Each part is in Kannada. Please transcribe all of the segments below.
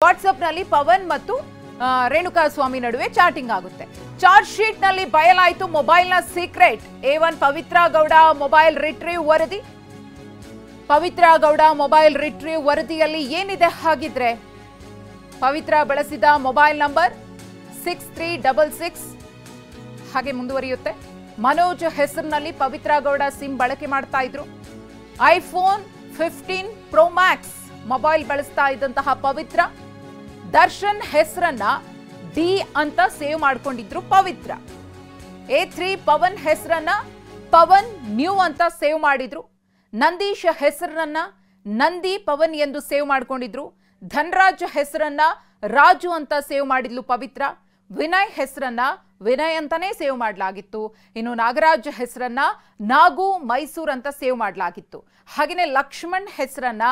ವಾಟ್ಸ್ಆಪ್ ನಲ್ಲಿ ಪವನ್ ಮತ್ತು ರೇಣುಕಾ ಸ್ವಾಮಿ ನಡುವೆ ಚಾಟಿಂಗ್ ಆಗುತ್ತೆ. ಚಾರ್ಜ್ ಶೀಟ್ ನಲ್ಲಿ ಬಯಲಾಯಿತು ಮೊಬೈಲ್ ನ secret. A1 Pavithra Gowda mobile retrieve ವರದಿ. ಪವಿತ್ರ ಗೌಡ ಮೊಬೈಲ್ ರಿಟ್ರೀವ್ ವರದಿಯಲ್ಲಿ ಏನಿದೆ ಹಾಗಿದ್ರೆ? ಪವಿತ್ರ ಬಳಸಿದ ಮೊಬೈಲ್ ನಂಬರ್ 6366 ಹಾಗೆ ಮುಂದುವರಿಯುತ್ತೆ. ಮನೋಜ್ ಹೆಸರಿನಲ್ಲಿ ಪವಿತ್ರ ಗೌಡ ಸಿಮ್ ಬಳಕೆ ಮಾಡ್ತಾ ಇದ್ರು. ಐಫೋನ್ 15 ಪ್ರೋ ಮ್ಯಾಕ್ಸ್ ಮೊಬೈಲ್ ಬಳಸ್ತಾ ಇದ್ದಂತಹ ಪವಿತ್ರ ದರ್ಶನ್ ಹೆಸರನ್ನ ಡಿ ಅಂತ ಸೇವ್ ಮಾಡ್ಕೊಂಡಿದ್ರು ಪವಿತ್ರ. A3 ಪವನ್ ಹೆಸರನ್ನ ಪವನ್ ನ್ಯೂ ಅಂತ ಸೇವ್ ಮಾಡಿದ್ರು. ನಂದೀಶ್ ಹೆಸರನ್ನ ನಂದಿ ಪವನ್ ಎಂದು ಸೇವ್ ಮಾಡ್ಕೊಂಡಿದ್ರು. ಧನ್ರಾಜ್ ಹೆಸರನ್ನ ರಾಜು ಅಂತ ಸೇವ್ ಮಾಡಿದ್ಲು ಪವಿತ್ರ. ವಿನಯ್ ಹೆಸರನ್ನ ವಿನಯ್ ಅಂತಾನೆ ಸೇವ್ ಮಾಡಲಾಗಿತ್ತು. ಇನ್ನು ನಾಗರಾಜ್ ಹೆಸರನ್ನ ನಾಗು ಮೈಸೂರ್ ಅಂತ ಸೇವ್ ಮಾಡಲಾಗಿತ್ತು. ಹಾಗೆಯೇ ಲಕ್ಷ್ಮಣ್ ಹೆಸರನ್ನ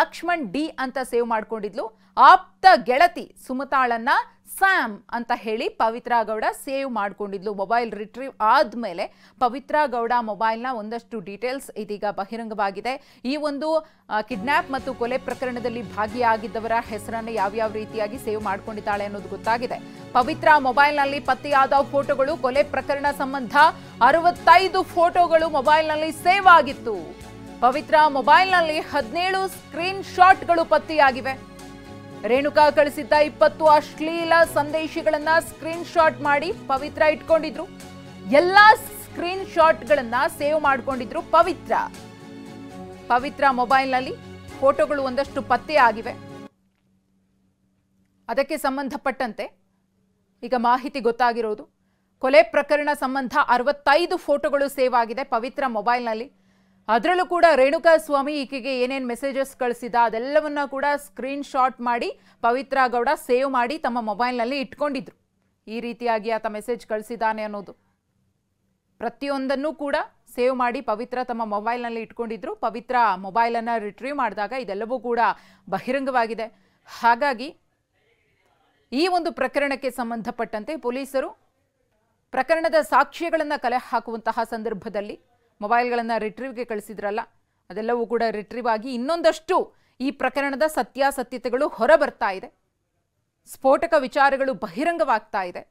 ಲಕ್ಷ್ಮಣ್ ಡಿ ಅಂತ ಸೇವ್ ಮಾಡ್ಕೊಂಡಿದ್ಲು. ಆಪ್ತ ಗೆಳತಿ ಸುಮತಾಳನ್ನ ಸ್ಯಾಮ್ ಅಂತ ಹೇಳಿ Pavithra Gowda save ಮಾಡ್ಕೊಂಡಿದ್ಲು. Mobile retrieve ಆದ್ಮೇಲೆ ಪವಿತ್ರ ಗೌಡ ಮೊಬೈಲ್ನ ಒಂದಷ್ಟು ಡೀಟೇಲ್ಸ್ ಇದೀಗ ಬಹಿರಂಗವಾಗಿದೆ. ಈ ಒಂದು ಕಿಡ್ನಾಪ್ ಮತ್ತು ಕೊಲೆ ಪ್ರಕರಣದಲ್ಲಿ ಭಾಗಿಯಾಗಿದ್ದವರ ಹೆಸರನ್ನು ಯಾವ್ಯಾವ ರೀತಿಯಾಗಿ ಸೇವ್ ಮಾಡ್ಕೊಂಡಿದ್ದಾಳೆ ಅನ್ನೋದು ಗೊತ್ತಾಗಿದೆ. ಪವಿತ್ರ ಮೊಬೈಲ್ನಲ್ಲಿ ಪತ್ತೆಯಾದ ಫೋಟೋಗಳು, ಕೊಲೆ ಪ್ರಕರಣ ಸಂಬಂಧ 65 ಫೋಟೋಗಳು ಮೊಬೈಲ್ನಲ್ಲಿ ಸೇವ್ ಆಗಿತ್ತು. ಪವಿತ್ರ ಮೊಬೈಲ್ನಲ್ಲಿ 17 ಸ್ಕ್ರೀನ್ ಶಾಟ್ಗಳು ಪತ್ತೆಯಾಗಿವೆ. ರೇಣುಕಾ ಕಳಿಸಿದ್ದ 20 ಅಶ್ಲೀಲ ಸಂದೇಶಗಳನ್ನ ಸ್ಕ್ರೀನ್ ಶಾಟ್ ಮಾಡಿ ಪವಿತ್ರ ಇಟ್ಕೊಂಡಿದ್ರು. ಎಲ್ಲಾ ಸ್ಕ್ರೀನ್ ಶಾಟ್ಗಳನ್ನ ಸೇವ್ ಮಾಡ್ಕೊಂಡಿದ್ರು ಪವಿತ್ರ. ಪವಿತ್ರ ಮೊಬೈಲ್ನಲ್ಲಿ ಫೋಟೋಗಳು ಒಂದಷ್ಟು ಪತ್ತೆಯಾಗಿವೆ. ಅದಕ್ಕೆ ಸಂಬಂಧಪಟ್ಟಂತೆ ಈಗ ಮಾಹಿತಿ ಗೊತ್ತಾಗಿರೋದು, ಕೊಲೆ ಪ್ರಕರಣ ಸಂಬಂಧ 65 ಫೋಟೋಗಳು ಸೇವ್ ಆಗಿದೆ ಪವಿತ್ರ ಮೊಬೈಲ್ನಲ್ಲಿ. ಅದರಲ್ಲೂ ಕೂಡ ರೇಣುಕಾ ಸ್ವಾಮಿ ಈಕೆಗೆ ಏನೇನು ಮೆಸೇಜಸ್ ಕಳಿಸಿದ ಅದೆಲ್ಲವನ್ನ ಕೂಡ ಸ್ಕ್ರೀನ್ ಶಾಟ್ ಮಾಡಿ ಪವಿತ್ರ ಗೌಡ ಸೇವ್ ಮಾಡಿ ತಮ್ಮ ಮೊಬೈಲ್ನಲ್ಲಿ ಇಟ್ಕೊಂಡಿದ್ರು. ಈ ರೀತಿಯಾಗಿ ಆತ ಮೆಸೇಜ್ ಕಳಿಸಿದ್ದಾನೆ ಅನ್ನೋದು ಪ್ರತಿಯೊಂದನ್ನು ಕೂಡ ಸೇವ್ ಮಾಡಿ ಪವಿತ್ರ ತಮ್ಮ ಮೊಬೈಲ್ನಲ್ಲಿ ಇಟ್ಕೊಂಡಿದ್ರು. ಪವಿತ್ರ ಮೊಬೈಲನ್ನು ರಿಟ್ರೀವ್ ಮಾಡಿದಾಗ ಇದೆಲ್ಲವೂ ಕೂಡ ಬಹಿರಂಗವಾಗಿದೆ. ಹಾಗಾಗಿ ಈ ಒಂದು ಪ್ರಕರಣಕ್ಕೆ ಸಂಬಂಧಪಟ್ಟಂತೆ ಪೊಲೀಸರು ಪ್ರಕರಣದ ಸಾಕ್ಷ್ಯಗಳನ್ನು ಕಲೆ ಹಾಕುವಂತಹ ಸಂದರ್ಭದಲ್ಲಿ ಮೊಬೈಲ್ಗಳನ್ನು ರಿಟ್ರೀವ್ಗೆ ಕಳಿಸಿದ್ರಲ್ಲ, ಅದೆಲ್ಲವೂ ಕೂಡ ರಿಟ್ರೀವ್ ಆಗಿ ಇನ್ನೊಂದಷ್ಟು ಈ ಪ್ರಕರಣದ ಸತ್ಯಾಸತ್ಯತೆಗಳು ಹೊರಬರ್ತಾ ಇದೆ. ಸ್ಫೋಟಕ ವಿಚಾರಗಳು ಬಹಿರಂಗವಾಗ್ತಾ ಇದೆ.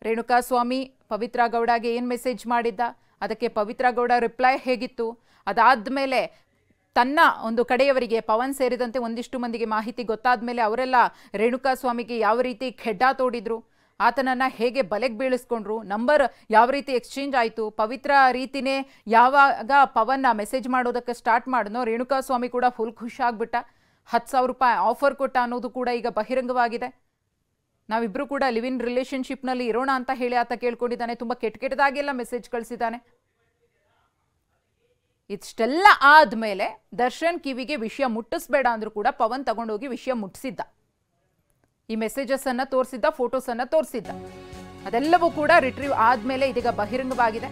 ರೇಣುಕಾ ಸ್ವಾಮಿ ಪವಿತ್ರ ಗೌಡಗೆ ಏನು ಮೆಸೇಜ್ ಮಾಡಿದ್ದ, ಅದಕ್ಕೆ ಪವಿತ್ರ ಗೌಡ ರಿಪ್ಲೈ ಹೇಗಿತ್ತು, ಅದಾದ್ಮೇಲೆ ತನ್ನ ಒಂದು ಕಡೆಯವರಿಗೆ ಪವನ್ ಸೇರಿದಂತೆ ಒಂದಿಷ್ಟು ಮಂದಿಗೆ ಮಾಹಿತಿ ಗೊತ್ತಾದ ಮೇಲೆ ಅವರೆಲ್ಲ ರೇಣುಕಾ ಸ್ವಾಮಿಗೆ ಯಾವ ರೀತಿ ಖೆಡ್ಡ ತೋಡಿದ್ರು, ಆತನನ್ನು ಹೇಗೆ ಬಲೆಗೆ ಬೀಳಿಸ್ಕೊಂಡ್ರು, ನಂಬರ್ ಯಾವ ರೀತಿ ಎಕ್ಸ್ಚೇಂಜ್ ಆಯಿತು, ಪವಿತ್ರ ರೀತಿನೇ ಯಾವಾಗ ಪವನ್ನ ಮೆಸೇಜ್ ಮಾಡೋದಕ್ಕೆ ಸ್ಟಾರ್ಟ್ ಮಾಡಿದ್ನೋ ರೇಣುಕಾ ಸ್ವಾಮಿ ಕೂಡ ಫುಲ್ ಖುಷಿಯಾಗ್ಬಿಟ್ಟ, 10,000 ರೂಪಾಯಿ ಆಫರ್ ಕೊಟ್ಟ ಅನ್ನೋದು ಕೂಡ ಈಗ ಬಹಿರಂಗವಾಗಿದೆ. ನಾವಿಬ್ಬರು ಕೂಡ ಲಿವ್ ಇನ್ ರಿಲೇಷನ್ಶಿಪ್ನಲ್ಲಿ ಇರೋಣ ಅಂತ ಹೇಳಿ ಆತ ಕೇಳ್ಕೊಂಡಿದ್ದಾನೆ. ತುಂಬ ಕೆಟ್ಟದಾಗೆಲ್ಲ ಮೆಸೇಜ್ ಕಳಿಸಿದ್ದಾನೆ. ಇಷ್ಟೆಲ್ಲ ಆದಮೇಲೆ ದರ್ಶನ್ ಕಿವಿಗೆ ವಿಷಯ ಮುಟ್ಟಿಸ್ಬೇಡ ಅಂದ್ರೂ ಕೂಡ ಪವನ್ ತಗೊಂಡೋಗಿ ವಿಷಯ ಮುಟ್ಟಿಸಿದ್ದ. ಈ ಮೆಸೇಜಸ್ ಅನ್ನ ತೋರಿಸಿದ್ದ, ಫೋಟೋಸ್ ಅನ್ನ ತೋರಿಸಿದ್ದ. ಅದೆಲ್ಲವೂ ಕೂಡ ರಿಟ್ರೀವ್ ಆದ್ಮೇಲೆ ಇದೀಗ ಬಹಿರಂಗವಾಗಿದೆ.